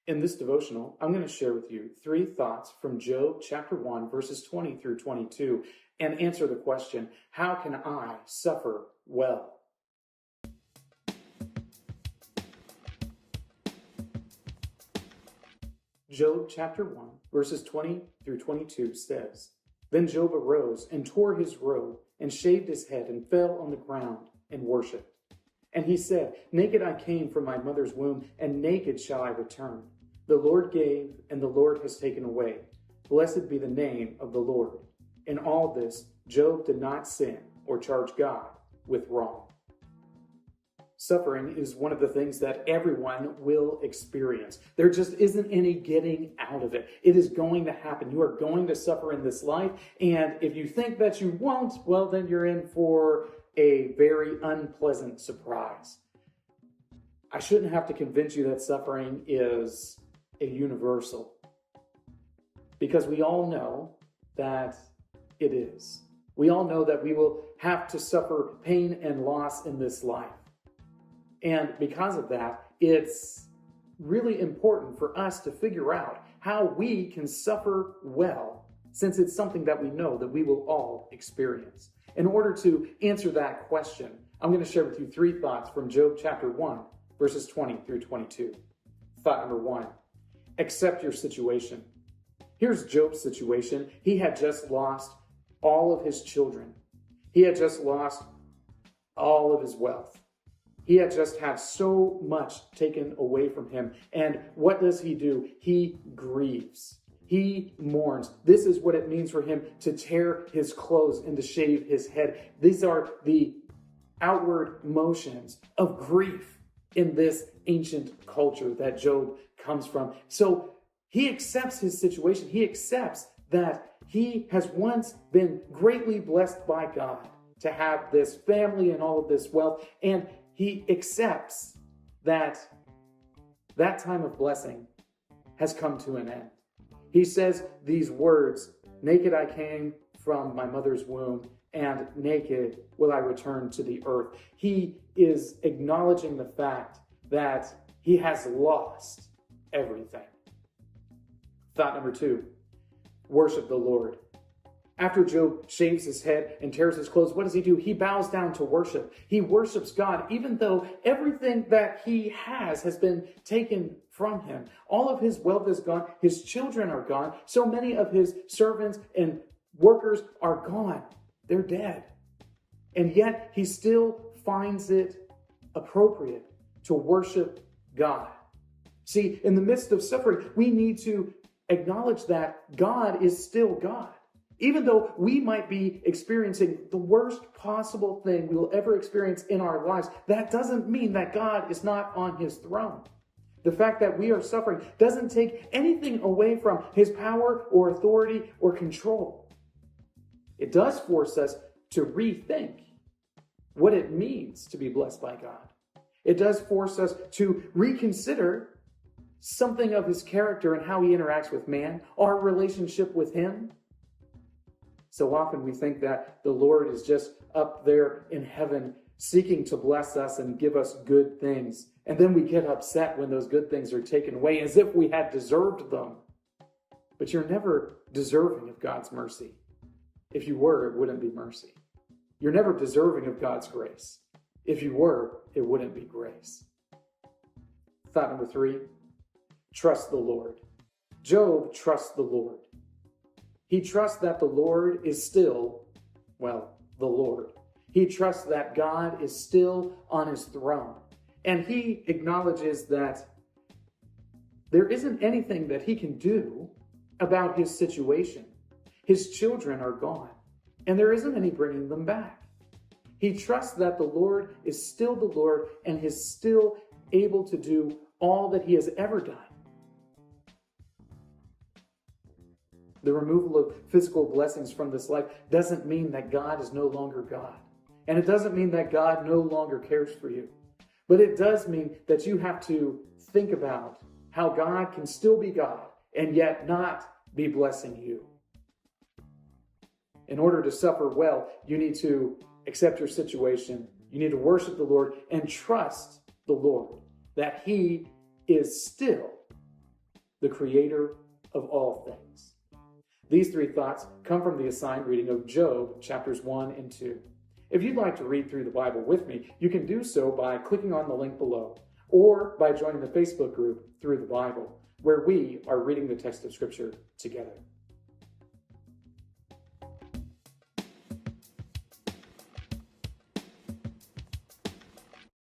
In this devotional, I'm going to share with you 3 thoughts from Job chapter 1, verses 20 through 22, and answer the question, how can I suffer well? Job chapter 1, verses 20 through 22 says, Then Job arose and tore his robe and shaved his head and fell on the ground and worshipped. And he said, Naked I came from my mother's womb, and naked shall I return. The Lord gave, and the Lord has taken away. Blessed be the name of the Lord. In all this, Job did not sin or charge God with wrong. Suffering is one of the things that everyone will experience. There just isn't any getting out of it. It is going to happen. You are going to suffer in this life. And if you think that you won't, well, then you're in for a very unpleasant surprise. I shouldn't have to convince you that suffering is a universal, because we all know that it is. We all know that we will have to suffer pain and loss in this life. And because of that, it's really important for us to figure out how we can suffer well, since it's something that we know that we will all experience. In order to answer that question, I'm going to share with you 3 thoughts from Job chapter 1, verses 20 through 22. Thought number 1, accept your situation. Here's Job's situation. He had just lost all of his children. He had just lost all of his wealth. He had just had so much taken away from him. And what does he do? He grieves. He mourns. This is what it means for him to tear his clothes and to shave his head. These are the outward motions of grief in this ancient culture that Job comes from. So he accepts his situation. He accepts that he has once been greatly blessed by God to have this family and all of this wealth. And he accepts that that time of blessing has come to an end. He says these words, Naked I came from my mother's womb, and naked will I return to the earth. He is acknowledging the fact that he has lost everything. Thought number 2, worship the Lord. After Job shaves his head and tears his clothes, what does he do? He bows down to worship. He worships God, even though everything that he has been taken from him. All of his wealth is gone. His children are gone. So many of his servants and workers are gone. They're dead. And yet he still finds it appropriate to worship God. See, in the midst of suffering, we need to acknowledge that God is still God. Even though we might be experiencing the worst possible thing we will ever experience in our lives, that doesn't mean that God is not on his throne. The fact that we are suffering doesn't take anything away from his power or authority or control. It does force us to rethink what it means to be blessed by God. It does force us to reconsider something of his character and how he interacts with man, our relationship with him. So often we think that the Lord is just up there in heaven seeking to bless us and give us good things. And then we get upset when those good things are taken away as if we had deserved them. But you're never deserving of God's mercy. If you were, it wouldn't be mercy. You're never deserving of God's grace. If you were, it wouldn't be grace. Thought number 3, trust the Lord. Job trusts the Lord. He trusts that the Lord is still, the Lord. He trusts that God is still on his throne. And he acknowledges that there isn't anything that he can do about his situation. His children are gone, and there isn't any bringing them back. He trusts that the Lord is still the Lord and is still able to do all that he has ever done. The removal of physical blessings from this life doesn't mean that God is no longer God. And it doesn't mean that God no longer cares for you. But it does mean that you have to think about how God can still be God and yet not be blessing you. In order to suffer well, you need to accept your situation. You need to worship the Lord and trust the Lord that he is still the creator of all things. These three thoughts come from the assigned reading of Job, chapters 1 and 2. If you'd like to read through the Bible with me, you can do so by clicking on the link below, or by joining the Facebook group Through the Bible, where we are reading the text of Scripture together.